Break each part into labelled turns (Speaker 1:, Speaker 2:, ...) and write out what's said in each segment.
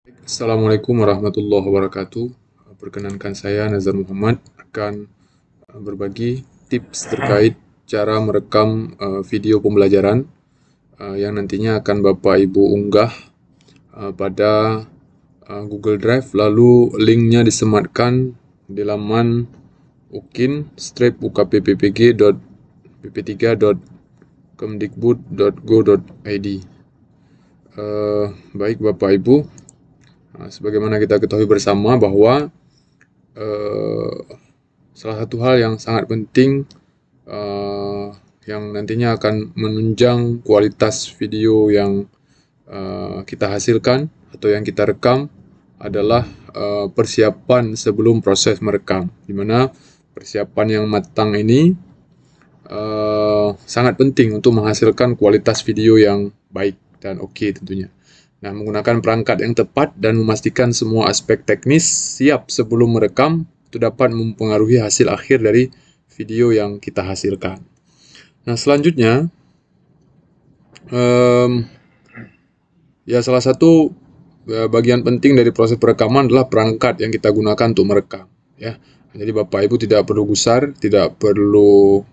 Speaker 1: Assalamualaikum warahmatullahi wabarakatuh. Perkenankan saya Nazar Muhammad akan berbagi tips terkait cara merekam video pembelajaran yang nantinya akan Bapak Ibu unggah pada Google Drive, lalu linknya disematkan di laman ukin-ukppg.pp3.kemdikbud.go.id. Baik Bapak Ibu, sebagaimana kita ketahui bersama bahwa salah satu hal yang sangat penting yang nantinya akan menunjang kualitas video yang kita hasilkan atau yang kita rekam adalah persiapan sebelum proses merekam, di mana persiapan yang matang ini sangat penting untuk menghasilkan kualitas video yang baik dan oke tentunya. Nah, menggunakan perangkat yang tepat dan memastikan semua aspek teknis siap sebelum merekam itu dapat mempengaruhi hasil akhir dari video yang kita hasilkan. Nah, selanjutnya, salah satu bagian penting dari proses perekaman adalah perangkat yang kita gunakan untuk merekam. Ya, jadi Bapak Ibu tidak perlu gusar, tidak perlu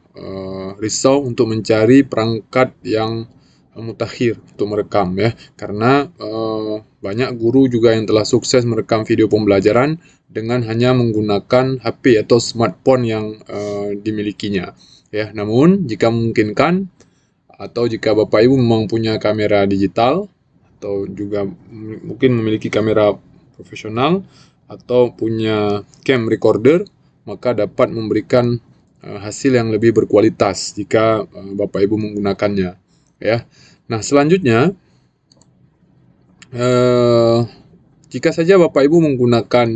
Speaker 1: risau untuk mencari perangkat yang mutakhir untuk merekam, ya, karena banyak guru juga yang telah sukses merekam video pembelajaran dengan hanya menggunakan HP atau smartphone yang dimilikinya, ya. Namun jika memungkinkan atau jika Bapak Ibu memang punya kamera digital atau juga mungkin memiliki kamera profesional atau punya cam recorder, maka dapat memberikan hasil yang lebih berkualitas jika Bapak Ibu menggunakannya, ya. Nah, selanjutnya, jika saja Bapak Ibu menggunakan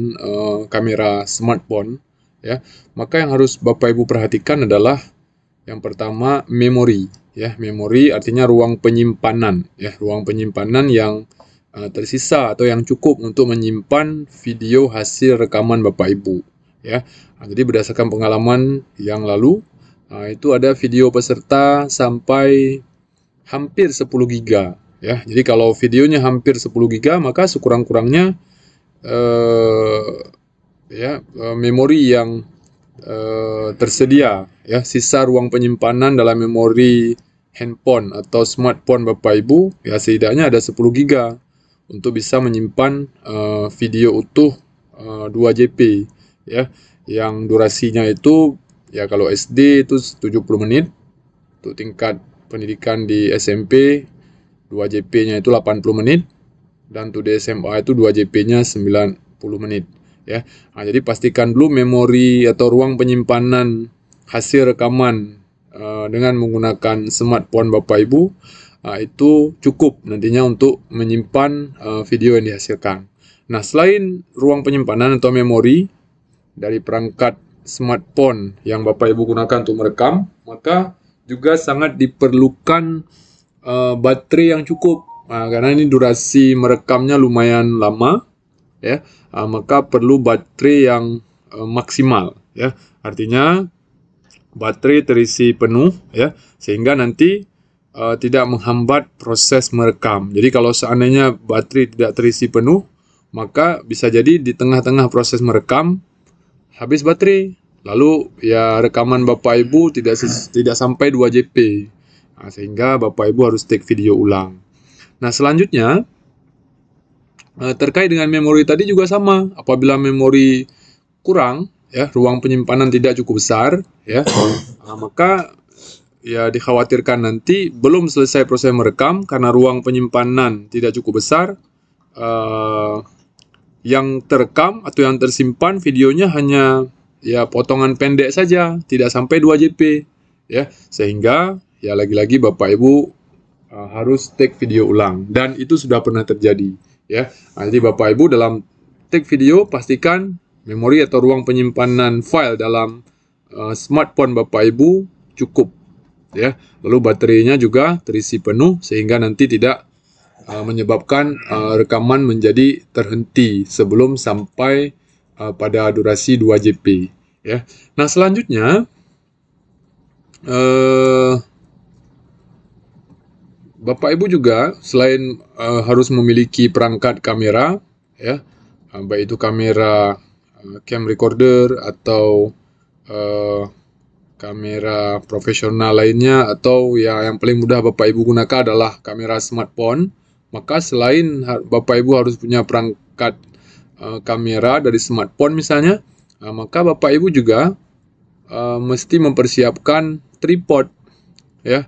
Speaker 1: kamera smartphone, ya, maka yang harus Bapak Ibu perhatikan adalah yang pertama memori, ya. Memori artinya ruang penyimpanan, ya, ruang penyimpanan yang tersisa atau yang cukup untuk menyimpan video hasil rekaman Bapak Ibu, ya. Jadi berdasarkan pengalaman yang lalu, itu ada video peserta sampai hampir 10 giga, ya. Jadi kalau videonya hampir 10 giga, maka sekurang-kurangnya memori yang tersedia, ya, sisa ruang penyimpanan dalam memori handphone atau smartphone Bapak Ibu, ya, setidaknya ada 10 giga untuk bisa menyimpan video utuh 2 JP, ya, yang durasinya itu, ya, kalau SD itu 70 menit, untuk tingkat pendidikan di SMP 2 JP-nya itu 80 menit, dan untuk di SMA itu 2 JP-nya 90 menit, ya. Nah, jadi pastikan dulu memori atau ruang penyimpanan hasil rekaman dengan menggunakan smartphone Bapak Ibu itu cukup nantinya untuk menyimpan video yang dihasilkan. Nah, selain ruang penyimpanan atau memori dari perangkat smartphone yang Bapak Ibu gunakan untuk merekam, maka juga sangat diperlukan baterai yang cukup, karena ini durasi merekamnya lumayan lama, ya. Maka perlu baterai yang maksimal, ya. Artinya baterai terisi penuh, ya, sehingga nanti tidak menghambat proses merekam. Jadi kalau seandainya baterai tidak terisi penuh, maka bisa jadi di tengah-tengah proses merekam habis baterai, lalu ya rekaman Bapak Ibu tidak sampai 2 JP. Sehingga Bapak Ibu harus take video ulang. Nah, selanjutnya terkait dengan memori tadi juga sama. Apabila memori kurang, ya, ruang penyimpanan tidak cukup besar, ya, maka ya dikhawatirkan nanti belum selesai proses merekam karena ruang penyimpanan tidak cukup besar, yang terekam atau yang tersimpan videonya hanya, ya, potongan pendek saja, tidak sampai 2 JP, ya, sehingga ya lagi-lagi Bapak Ibu harus take video ulang, dan itu sudah pernah terjadi, ya. Jadi Bapak Ibu dalam take video pastikan memori atau ruang penyimpanan file dalam smartphone Bapak Ibu cukup, ya. Lalu baterainya juga terisi penuh sehingga nanti tidak menyebabkan rekaman menjadi terhenti sebelum sampai pada durasi 2 JP, ya. Nah, selanjutnya Bapak Ibu juga selain harus memiliki perangkat kamera, ya, baik itu kamera cam recorder atau kamera profesional lainnya, atau ya yang paling mudah Bapak Ibu gunakan adalah kamera smartphone. Maka selain Bapak Ibu harus punya perangkat kamera dari smartphone misalnya, maka Bapak Ibu juga mesti mempersiapkan tripod, ya.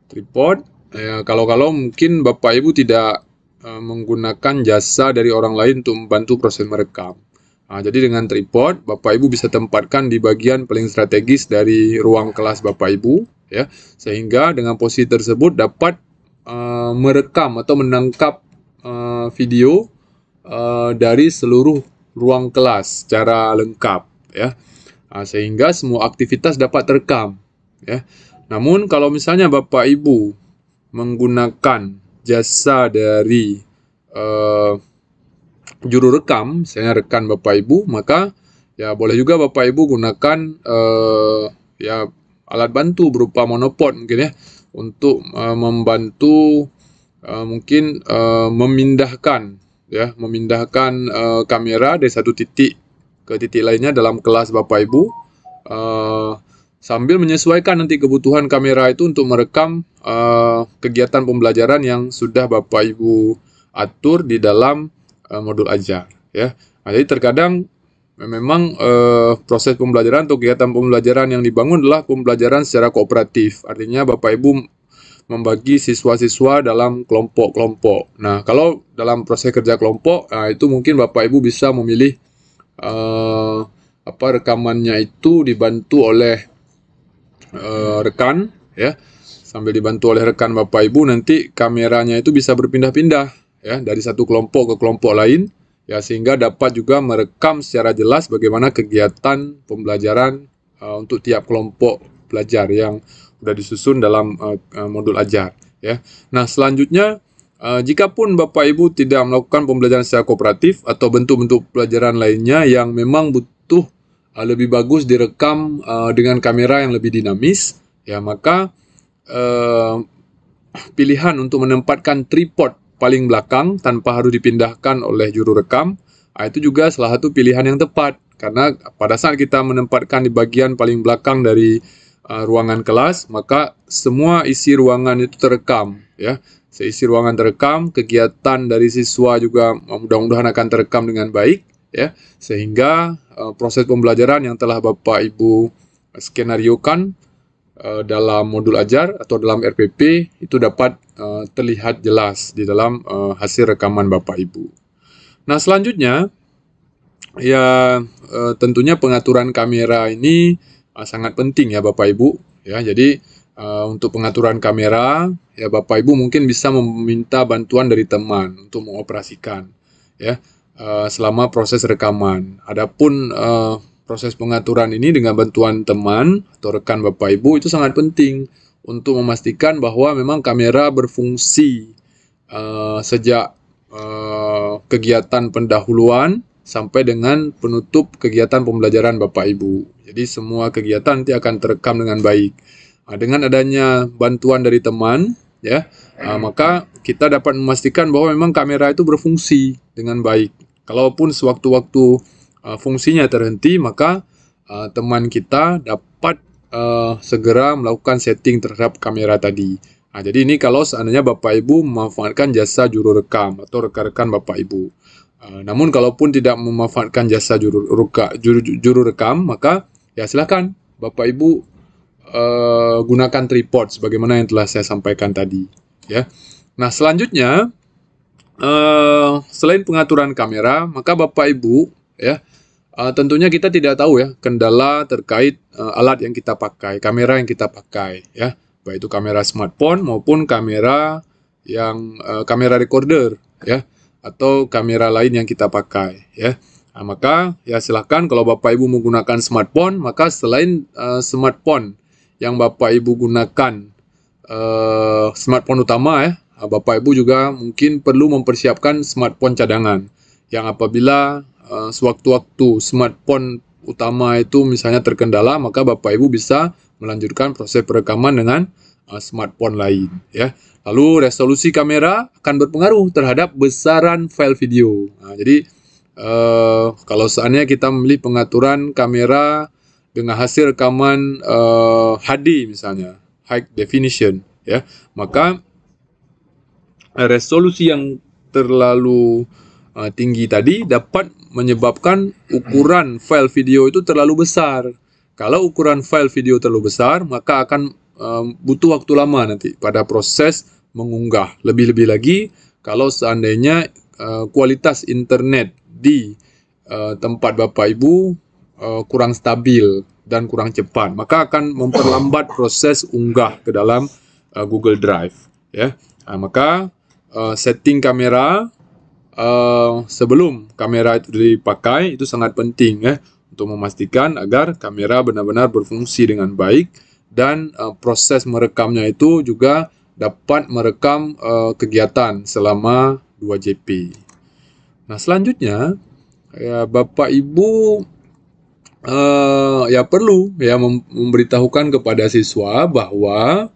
Speaker 1: Tripod, ya, kalau mungkin Bapak Ibu tidak menggunakan jasa dari orang lain untuk membantu proses merekam. Jadi dengan tripod, Bapak Ibu bisa tempatkan di bagian paling strategis dari ruang kelas Bapak Ibu, ya, sehingga dengan posisi tersebut dapat merekam atau menangkap video dari seluruh ruang kelas secara lengkap, ya, sehingga semua aktivitas dapat terekam, ya. Namun kalau misalnya Bapak Ibu menggunakan jasa dari juru rekam, misalnya rekan Bapak Ibu, maka ya boleh juga Bapak Ibu gunakan ya alat bantu berupa monopod mungkin, ya, untuk membantu mungkin memindahkan kamera dari satu titik ke titik lainnya dalam kelas Bapak Ibu, sambil menyesuaikan nanti kebutuhan kamera itu untuk merekam kegiatan pembelajaran yang sudah Bapak Ibu atur di dalam modul ajar, ya. Jadi terkadang memang proses pembelajaran atau kegiatan pembelajaran yang dibangun adalah pembelajaran secara kooperatif. Artinya Bapak Ibu membagi siswa-siswa dalam kelompok-kelompok. Nah, kalau dalam proses kerja kelompok, itu mungkin Bapak Ibu bisa memilih rekamannya itu dibantu oleh rekan, ya. Sambil dibantu oleh rekan Bapak Ibu, nanti kameranya itu bisa berpindah-pindah, ya, dari satu kelompok ke kelompok lain, ya, sehingga dapat juga merekam secara jelas bagaimana kegiatan pembelajaran untuk tiap kelompok belajar yang sudah disusun dalam modul ajar, ya. Nah, selanjutnya jikapun Bapak Ibu tidak melakukan pembelajaran secara kooperatif atau bentuk-bentuk pelajaran lainnya yang memang butuh lebih bagus direkam dengan kamera yang lebih dinamis, ya, maka pilihan untuk menempatkan tripod paling belakang tanpa harus dipindahkan oleh juru rekam, itu juga salah satu pilihan yang tepat, karena pada saat kita menempatkan di bagian paling belakang dari ruangan kelas, maka semua isi ruangan itu terekam, ya. Seisi ruangan terekam, kegiatan dari siswa juga mudah-mudahan akan terekam dengan baik, ya, sehingga proses pembelajaran yang telah Bapak Ibu skenariokan dalam modul ajar atau dalam RPP itu dapat terlihat jelas di dalam hasil rekaman Bapak Ibu. Nah, selanjutnya ya tentunya pengaturan kamera ini sangat penting, ya Bapak Ibu, ya. Jadi untuk pengaturan kamera, ya Bapak Ibu mungkin bisa meminta bantuan dari teman untuk mengoperasikan, ya, selama proses rekaman. Adapun proses pengaturan ini dengan bantuan teman atau rekan Bapak Ibu itu sangat penting untuk memastikan bahwa memang kamera berfungsi sejak kegiatan pendahuluan sampai dengan penutup kegiatan pembelajaran Bapak Ibu. Jadi semua kegiatan nanti akan terekam dengan baik. Dengan adanya bantuan dari teman, ya, maka kita dapat memastikan bahwa memang kamera itu berfungsi dengan baik. Kalaupun sewaktu-waktu fungsinya terhenti, maka teman kita dapat segera melakukan setting terhadap kamera tadi. Jadi ini kalau seandainya Bapak Ibu memanfaatkan jasa juru rekam atau rekan-rekan Bapak Ibu. Namun kalaupun tidak memanfaatkan jasa juru rekam, maka ya silakan Bapak Ibu gunakan tripod sebagaimana yang telah saya sampaikan tadi, ya. Nah, selanjutnya selain pengaturan kamera, maka Bapak Ibu, ya, tentunya kita tidak tahu, ya, kendala terkait alat yang kita pakai, kamera yang kita pakai, ya, baik itu kamera smartphone maupun kamera yang kamera recorder, ya, atau kamera lain yang kita pakai, ya. Nah, maka ya silahkan kalau Bapak Ibu menggunakan smartphone, maka selain smartphone yang Bapak Ibu gunakan smartphone utama, ya, Bapak Ibu juga mungkin perlu mempersiapkan smartphone cadangan yang apabila sewaktu-waktu smartphone utama itu misalnya terkendala, maka Bapak Ibu bisa melanjutkan proses perekaman dengan smartphone lain, ya. Lalu resolusi kamera akan berpengaruh terhadap besaran file video. Jadi kalau seandainya kita memilih pengaturan kamera dengan hasil rekaman HD misalnya, high definition, ya, maka resolusi yang terlalu tinggi tadi dapat menyebabkan ukuran file video itu terlalu besar. Kalau ukuran file video terlalu besar, maka akan butuh waktu lama nanti pada proses mengunggah. Lebih-lebih lagi kalau seandainya kualitas internet di tempat Bapak Ibu kurang stabil dan kurang cepat, maka akan memperlambat proses unggah ke dalam Google Drive, ya. Maka setting kamera sebelum kamera itu dipakai itu sangat penting, ya, untuk memastikan agar kamera benar-benar berfungsi dengan baik dan proses merekamnya itu juga dapat merekam kegiatan selama 2JP. Nah, selanjutnya ya, Bapak Ibu ya perlu ya memberitahukan kepada siswa bahwa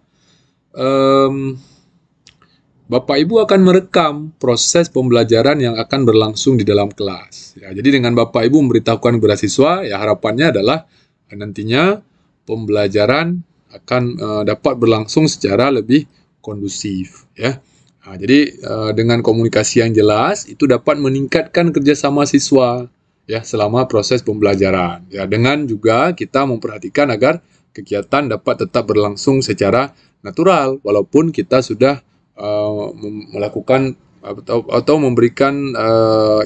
Speaker 1: Bapak Ibu akan merekam proses pembelajaran yang akan berlangsung di dalam kelas. Ya, jadi dengan Bapak Ibu memberitahukan kepada siswa, ya harapannya adalah nantinya pembelajaran akan dapat berlangsung secara lebih kondusif, ya. Nah, jadi dengan komunikasi yang jelas itu dapat meningkatkan kerjasama siswa, ya, selama proses pembelajaran. Ya, dengan juga kita memperhatikan agar kegiatan dapat tetap berlangsung secara natural walaupun kita sudah melakukan atau memberikan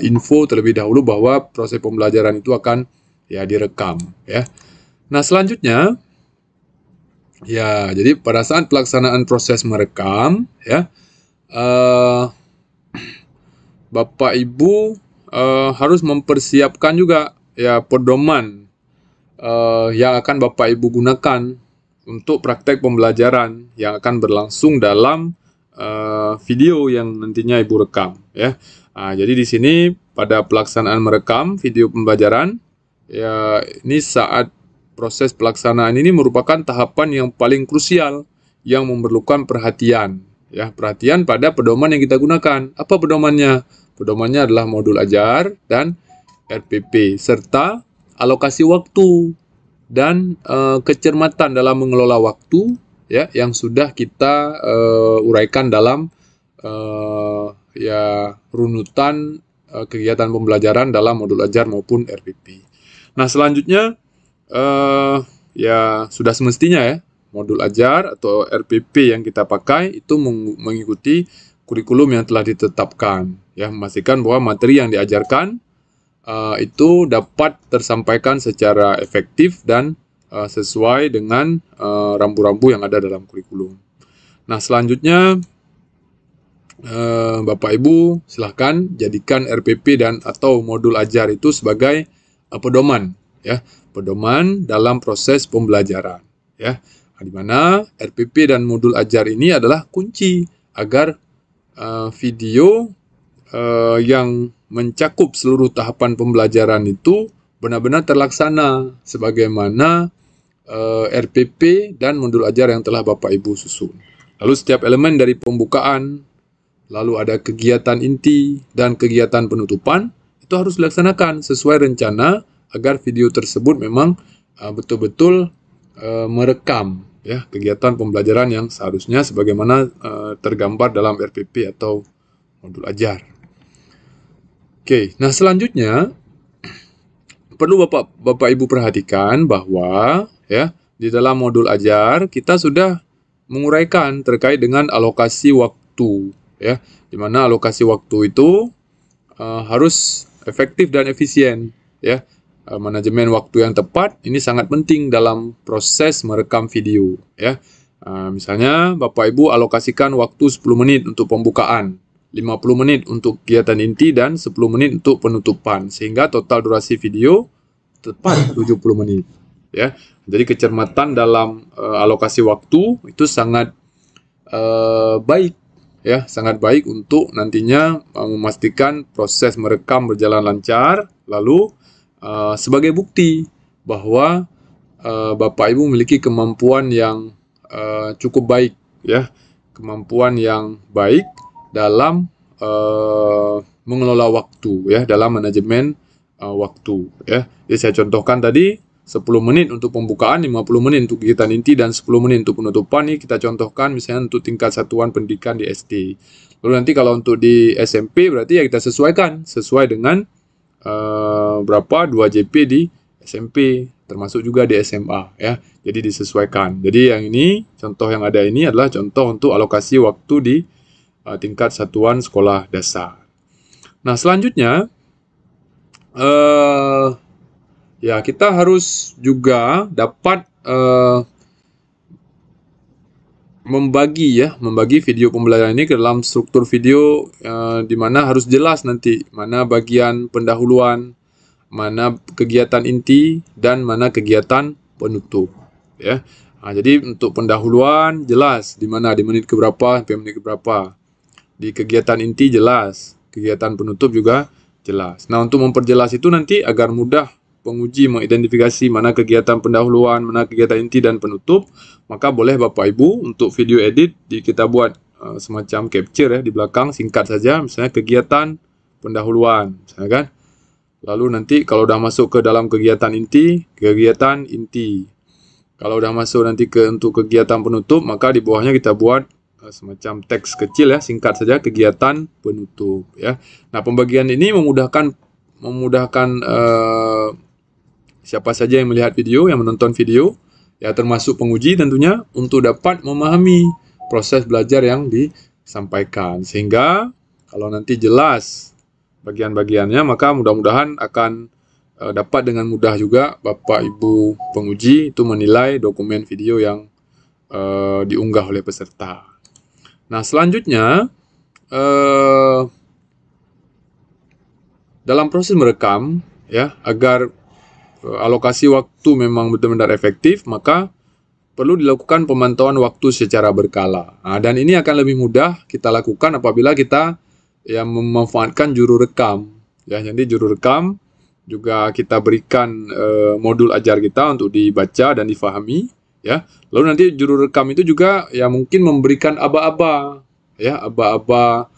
Speaker 1: info terlebih dahulu bahwa proses pembelajaran itu akan ya direkam, ya. Nah, selanjutnya ya, jadi pada saat pelaksanaan proses merekam, ya, Bapak Ibu harus mempersiapkan juga ya pedoman yang akan Bapak Ibu gunakan untuk praktek pembelajaran yang akan berlangsung dalam video yang nantinya Ibu rekam, ya. Jadi di sini pada pelaksanaan merekam video pembelajaran, ya, ini saat proses pelaksanaan ini merupakan tahapan yang paling krusial yang memerlukan perhatian, ya, perhatian pada pedoman yang kita gunakan. Apa pedomannya? Pedomannya adalah modul ajar dan RPP serta alokasi waktu dan kecermatan dalam mengelola waktu, ya, yang sudah kita uraikan dalam ya runutan kegiatan pembelajaran dalam modul ajar maupun RPP. Nah, selanjutnya ya sudah semestinya ya modul ajar atau RPP yang kita pakai itu mengikuti kurikulum yang telah ditetapkan, ya, memastikan bahwa materi yang diajarkan itu dapat tersampaikan secara efektif dan sesuai dengan rambu-rambu yang ada dalam kurikulum. Nah, selanjutnya Bapak Ibu silahkan jadikan RPP dan atau modul ajar itu sebagai pedoman, ya, pedoman dalam proses pembelajaran, ya. Di mana RPP dan modul ajar ini adalah kunci agar video yang mencakup seluruh tahapan pembelajaran itu benar-benar terlaksana sebagaimana RPP dan modul ajar yang telah Bapak Ibu susun. Lalu setiap elemen dari pembukaan, lalu ada kegiatan inti dan kegiatan penutupan, itu harus dilaksanakan sesuai rencana agar video tersebut memang betul-betul merekam, ya, kegiatan pembelajaran yang seharusnya sebagaimana tergambar dalam RPP atau modul ajar. Oke, nah selanjutnya perlu Bapak Ibu perhatikan bahwa ya di dalam modul ajar kita sudah menguraikan terkait dengan alokasi waktu, ya, di mana alokasi waktu itu harus efektif dan efisien, ya. Manajemen waktu yang tepat ini sangat penting dalam proses merekam video, ya. Misalnya Bapak Ibu alokasikan waktu 10 menit untuk pembukaan, 50 menit untuk kegiatan inti dan 10 menit untuk penutupan, sehingga total durasi video tepat 70 menit, ya. Jadi kecermatan dalam alokasi waktu itu sangat baik, ya, sangat baik untuk nantinya memastikan proses merekam berjalan lancar. Lalu sebagai bukti bahwa Bapak Ibu memiliki kemampuan yang cukup baik, ya, kemampuan yang baik dalam mengelola waktu, ya, dalam manajemen waktu, ya. Jadi saya contohkan tadi 10 menit untuk pembukaan, 50 menit untuk kegiatan inti, dan 10 menit untuk penutupan. Ini kita contohkan misalnya untuk tingkat satuan pendidikan di SD. Lalu nanti kalau untuk di SMP berarti ya kita sesuaikan sesuai dengan berapa 2 JP di SMP, termasuk juga di SMA, ya. Jadi disesuaikan. Jadi yang ini, contoh yang ada ini adalah contoh untuk alokasi waktu di tingkat satuan sekolah dasar. Nah, selanjutnya ya kita harus juga dapat membagi video pembelajaran ini ke dalam struktur video di mana harus jelas nanti mana bagian pendahuluan, mana kegiatan inti, dan mana kegiatan penutup, ya. Nah, jadi untuk pendahuluan jelas di mana, di menit keberapa sampai menit keberapa. Di kegiatan inti jelas, kegiatan penutup juga jelas. Nah, untuk memperjelas itu nanti agar mudah penguji mengidentifikasi mana kegiatan pendahuluan, mana kegiatan inti dan penutup, maka boleh Bapak Ibu untuk video edit kita buat semacam capture, ya, di belakang singkat saja, misalnya kegiatan pendahuluan, misalnya kan. Lalu nanti kalau udah masuk ke dalam kegiatan inti, kegiatan inti. Kalau udah masuk nanti untuk kegiatan penutup, maka di bawahnya kita buat semacam teks kecil, ya, singkat saja, kegiatan penutup, ya. Nah, pembagian ini memudahkan siapa saja yang melihat video, yang menonton video, ya, termasuk penguji tentunya, untuk dapat memahami proses belajar yang disampaikan. Sehingga kalau nanti jelas bagian-bagiannya, maka mudah-mudahan akan dapat dengan mudah juga Bapak Ibu penguji itu menilai dokumen video yang diunggah oleh peserta. Nah, selanjutnya dalam proses merekam, ya, agar alokasi waktu memang benar-benar efektif, maka perlu dilakukan pemantauan waktu secara berkala. Nah, dan ini akan lebih mudah kita lakukan apabila kita memanfaatkan juru rekam, ya. Jadi juru rekam juga kita berikan modul ajar kita untuk dibaca dan difahami, ya. Lalu nanti juru rekam itu juga ya mungkin memberikan aba-aba, ya, aba-aba.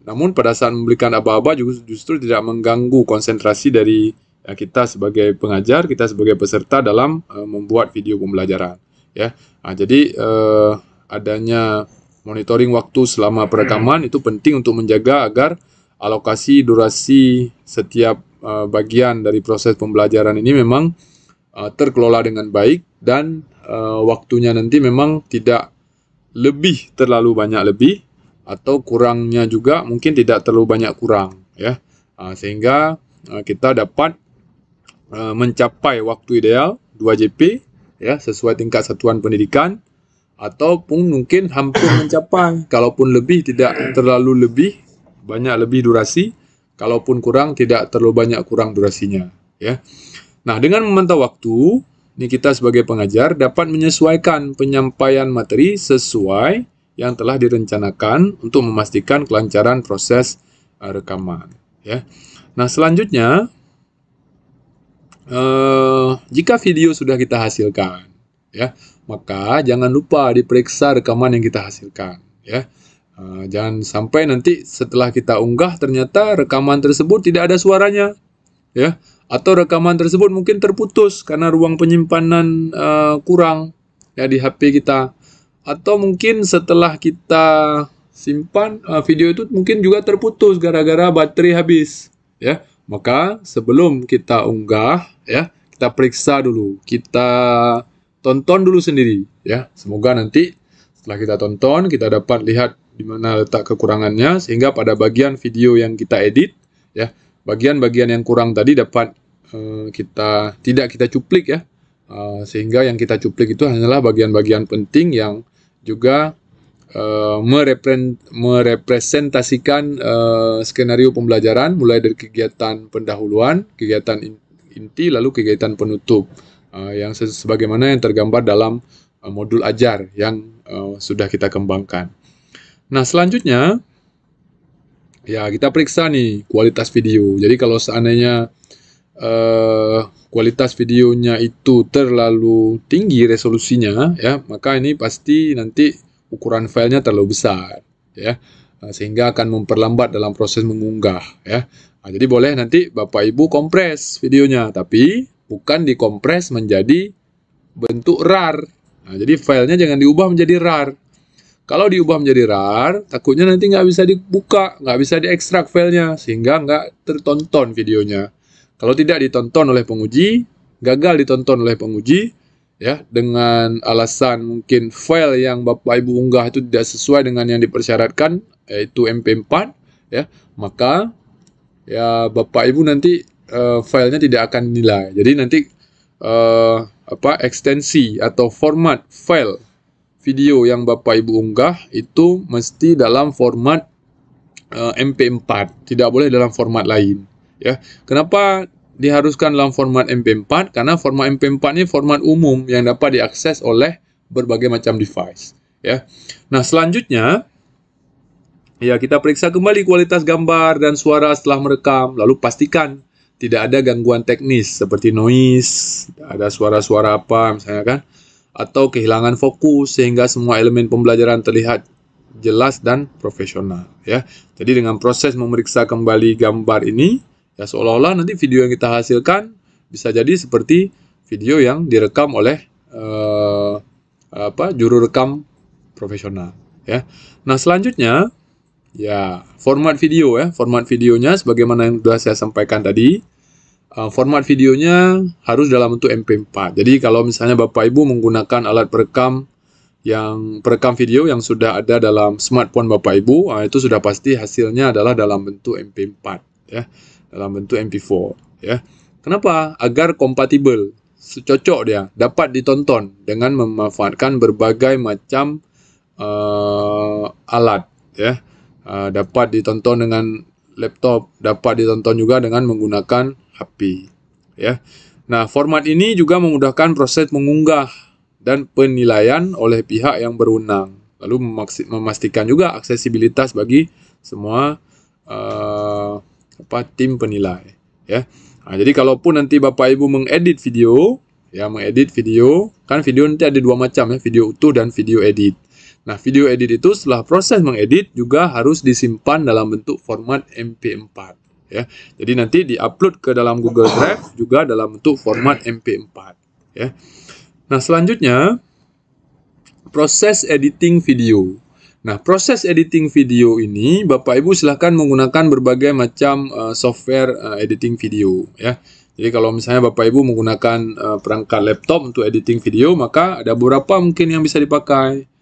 Speaker 1: Namun pada saat memberikan aba-aba justru tidak mengganggu konsentrasi dari kita sebagai pengajar, kita sebagai peserta dalam membuat video pembelajaran, ya. Nah, jadi adanya monitoring waktu selama perekaman itu penting untuk menjaga agar alokasi durasi setiap bagian dari proses pembelajaran ini memang terkelola dengan baik, dan waktunya nanti memang tidak terlalu banyak lebih, atau kurangnya juga mungkin tidak terlalu banyak kurang, ya. Sehingga kita dapat mencapai waktu ideal 2 JP, ya, sesuai tingkat satuan pendidikan, ataupun mungkin hampir mencapai. Kalaupun lebih, tidak terlalu banyak lebih durasi. Kalaupun kurang, tidak terlalu banyak kurang durasinya, ya. Nah, dengan memantau waktu, ini kita sebagai pengajar dapat menyesuaikan penyampaian materi sesuai yang telah direncanakan untuk memastikan kelancaran proses rekaman, ya. Nah, selanjutnya, jika video sudah kita hasilkan, ya, maka jangan lupa diperiksa rekaman yang kita hasilkan, ya. Jangan sampai nanti setelah kita unggah ternyata rekaman tersebut tidak ada suaranya, ya, atau rekaman tersebut mungkin terputus karena ruang penyimpanan kurang, ya, di HP kita, atau mungkin setelah kita simpan video itu mungkin juga terputus gara-gara baterai habis, ya. Maka sebelum kita unggah, ya, kita periksa dulu, kita tonton dulu sendiri, ya. Semoga nanti setelah kita tonton kita dapat lihat di mana letak kekurangannya, sehingga pada bagian video yang kita edit, ya, bagian-bagian yang kurang tadi dapat tidak kita cuplik, ya. Sehingga yang kita cuplik itu hanyalah bagian-bagian penting yang juga merepresentasikan skenario pembelajaran mulai dari kegiatan pendahuluan, kegiatan inti, lalu kegiatan penutup, yang sebagaimana yang tergambar dalam modul ajar yang sudah kita kembangkan. Nah, selanjutnya ya kita periksa nih kualitas video. Jadi kalau seandainya kualitas videonya itu terlalu tinggi resolusinya, ya, maka ini pasti nanti ukuran filenya terlalu besar, ya, sehingga akan memperlambat dalam proses mengunggah, ya. Jadi boleh nanti Bapak Ibu kompres videonya, tapi bukan dikompres menjadi bentuk RAR. Jadi filenya jangan diubah menjadi RAR. Kalau diubah menjadi RAR, takutnya nanti nggak bisa dibuka, nggak bisa diekstrak filenya, sehingga nggak tertonton videonya. Kalau tidak ditonton oleh penguji, gagal ditonton oleh penguji, ya, dengan alasan mungkin file yang Bapak Ibu unggah itu tidak sesuai dengan yang dipersyaratkan, yaitu MP4, ya, maka ya Bapak Ibu nanti filenya tidak akan dinilai. Jadi nanti ekstensi atau format file video yang Bapak Ibu unggah itu mesti dalam format MP4, tidak boleh dalam format lain, ya. Kenapa diharuskan dalam format MP4? Karena format MP4 ini format umum yang dapat diakses oleh berbagai macam device, ya. Nah, selanjutnya ya kita periksa kembali kualitas gambar dan suara setelah merekam, lalu pastikan tidak ada gangguan teknis seperti noise, ada suara-suara apa misalnya kan, atau kehilangan fokus sehingga semua elemen pembelajaran terlihat jelas dan profesional, ya. Jadi dengan proses memeriksa kembali gambar ini, ya seolah-olah nanti video yang kita hasilkan bisa jadi seperti video yang direkam oleh juru rekam profesional, ya. Nah, selanjutnya ya format video, ya. Format videonya sebagaimana yang sudah saya sampaikan tadi. Format videonya harus dalam bentuk MP4. Jadi kalau misalnya Bapak Ibu menggunakan alat perekam video yang sudah ada dalam smartphone Bapak Ibu, itu sudah pasti hasilnya adalah dalam bentuk MP4, ya, dalam bentuk MP4, ya. Kenapa? Agar kompatibel, cocok dia, dapat ditonton dengan memanfaatkan berbagai macam alat, ya. Dapat ditonton dengan laptop, dapat ditonton juga dengan menggunakan HP, ya. Nah, format ini juga memudahkan proses mengunggah dan penilaian oleh pihak yang berwenang, lalu memastikan juga aksesibilitas bagi semua tim penilai, ya. Nah, jadi kalaupun nanti Bapak Ibu mengedit video, ya, kan video nanti ada dua macam, ya, video utuh dan video edit. Nah, video edit itu setelah proses mengedit juga harus disimpan dalam bentuk format MP4, ya. Jadi nanti diupload ke dalam Google Drive juga dalam bentuk format MP4, ya. Nah, selanjutnya proses editing video. Nah, proses editing video ini Bapak Ibu silahkan menggunakan berbagai macam software editing video, ya. Jadi kalau misalnya Bapak Ibu menggunakan perangkat laptop untuk editing video, maka ada beberapa mungkin yang bisa dipakai.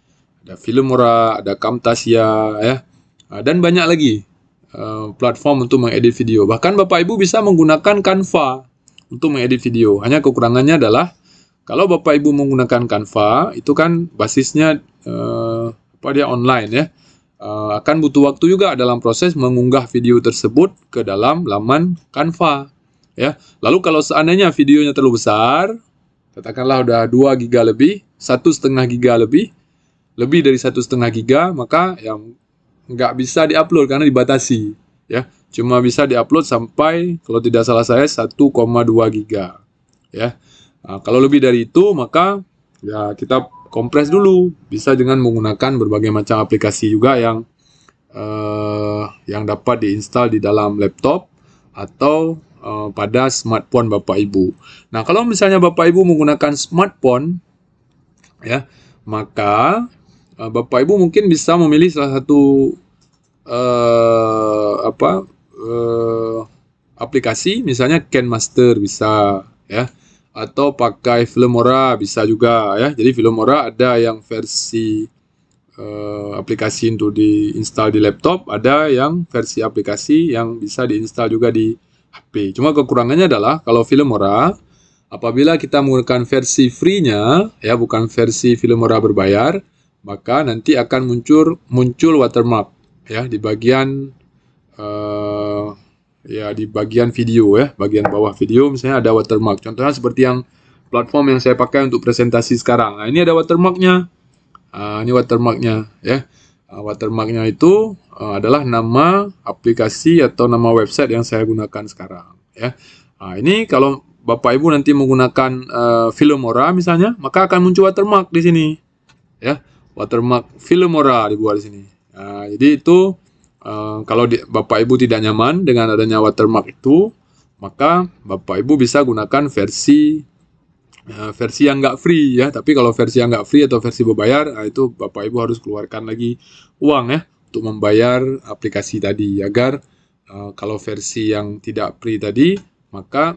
Speaker 1: Ada Filmora, ada Camtasia, ya, dan banyak lagi platform untuk mengedit video. Bahkan Bapak Ibu bisa menggunakan Canva untuk mengedit video. Hanya kekurangannya adalah kalau Bapak Ibu menggunakan Canva, itu kan basisnya dia online, ya. Akan butuh waktu juga dalam proses mengunggah video tersebut ke dalam laman Canva, ya. Lalu kalau seandainya videonya terlalu besar, katakanlah udah 2 GB lebih, 1,5 GB lebih dari 1,5 GB, maka yang nggak bisa diupload karena dibatasi, ya. Cuma bisa diupload sampai, kalau tidak salah saya, 1,2 GB, ya. Nah, kalau lebih dari itu, maka ya kita kompres dulu. Bisa dengan menggunakan berbagai macam aplikasi juga yang dapat diinstal di dalam laptop atau pada smartphone Bapak Ibu. Nah, kalau misalnya Bapak Ibu menggunakan smartphone, ya, maka Bapak Ibu mungkin bisa memilih salah satu aplikasi, misalnya KineMaster bisa, ya, atau pakai Filmora bisa juga, ya. Jadi Filmora ada yang versi aplikasi untuk diinstal di laptop, ada yang versi aplikasi yang bisa diinstal juga di HP. Cuma kekurangannya adalah kalau Filmora, apabila kita menggunakan versi free-nya, ya, bukan versi Filmora berbayar, maka nanti akan muncul watermark, ya, di bagian di bagian video, ya, bagian bawah video misalnya ada watermark. Contohnya seperti yang platform yang saya pakai untuk presentasi sekarang. Nah, ini ada watermarknya. Ini watermarknya, ya. Watermarknya itu adalah nama aplikasi atau nama website yang saya gunakan sekarang, ya. Ini kalau Bapak Ibu nanti menggunakan Filmora misalnya, maka akan muncul watermark di sini. Ya, watermark Filmora dibuat di sini. Nah, jadi itu kalau Bapak Ibu tidak nyaman dengan adanya watermark itu, maka Bapak Ibu bisa gunakan versi yang nggak free ya. Tapi kalau versi yang nggak free atau versi berbayar, itu Bapak Ibu harus keluarkan lagi uang ya untuk membayar aplikasi tadi, agar kalau versi yang tidak free tadi, maka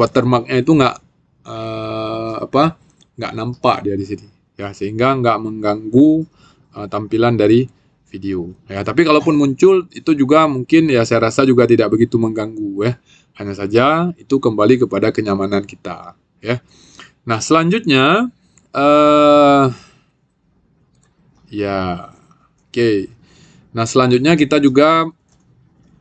Speaker 1: watermarknya itu nggak nampak dia di sini ya, sehingga nggak mengganggu tampilan dari video ya. Tapi kalaupun muncul itu juga mungkin ya, saya rasa juga tidak begitu mengganggu ya, hanya saja itu kembali kepada kenyamanan kita ya. Nah, selanjutnya Nah, selanjutnya kita juga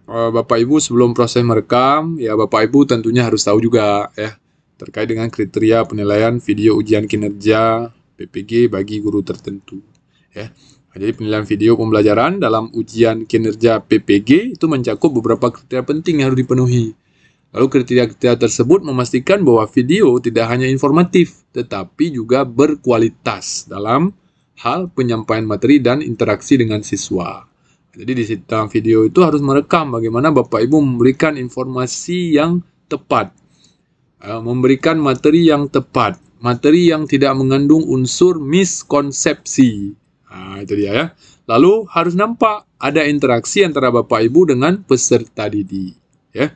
Speaker 1: Bapak Ibu sebelum proses merekam, ya Bapak Ibu tentunya harus tahu juga ya terkait dengan kriteria penilaian video ujian kinerja PPG bagi guru tertentu ya. Jadi penilaian video pembelajaran dalam ujian kinerja PPG itu mencakup beberapa kriteria penting yang harus dipenuhi. Lalu kriteria-kriteria tersebut memastikan bahwa video tidak hanya informatif, tetapi juga berkualitas dalam hal penyampaian materi dan interaksi dengan siswa. Jadi di dalam video itu harus merekam bagaimana Bapak Ibu memberikan informasi yang tepat, memberikan materi yang tepat, materi yang tidak mengandung unsur miskonsepsi. Nah, itu dia ya. Lalu harus nampak ada interaksi antara Bapak Ibu dengan peserta didik. Ya.